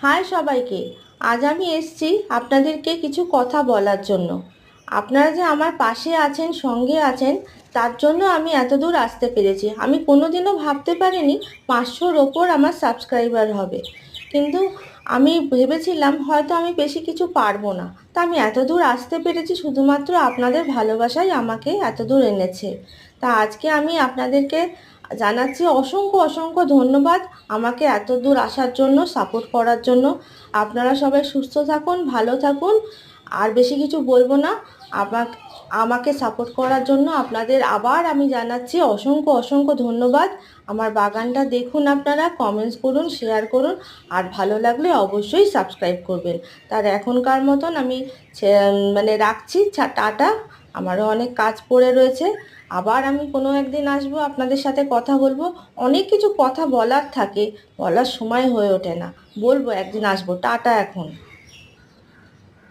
High সবাইকে। আজ আমি এসেছি আপনাদেরকে কিছু কথা বলার জন্য। আপনারা যে আমার পাশে আছেন, সঙ্গে আছেন, তার জন্য আমি এত দূর আসতে পেরেছি। আমি কোনোদিনও ভাবতে পারিনি 500-র ওপর আমার সাবস্ক্রাইবার হবে। কিন্তু আমি ভেবেছিলাম হয়তো আমি বেশি কিছু পারবো না। তা আমি এত দূর আসতে পেরেছি শুধুমাত্র আপনাদের ভালোবাসাই আমাকে এত দূর এনেছে। তা আজকে আমি আপনাদেরকে জানাচ্ছি অসংখ্য অসংখ্য ধন্যবাদ আমাকে এত দূর আসার জন্য, সাপোর্ট করার জন্য। আপনারা সবাই সুস্থ থাকুন, ভালো থাকুন। আর বেশি কিছু বলবো না। আমাকে আমাকে সাপোর্ট করার জন্য আপনাদের আবার আমি জানাচ্ছি অসংখ্য অসংখ্য ধন্যবাদ। আমার বাগানটা দেখুন, আপনারা কমেন্টস করুন, শেয়ার করুন, আর ভালো লাগলে অবশ্যই সাবস্ক্রাইব করবেন। তার এখনকার মতন আমি রাখছি। টাটা। আমারও অনেক কাজ পড়ে রয়েছে। আবার আমি কোনো একদিন আসবো, আপনাদের সাথে কথা বলবো। অনেক কিছু কথা বলার থাকে, বলার সময় হয়ে ওঠে না। বলবো একদিন আসবো। টাটা এখন।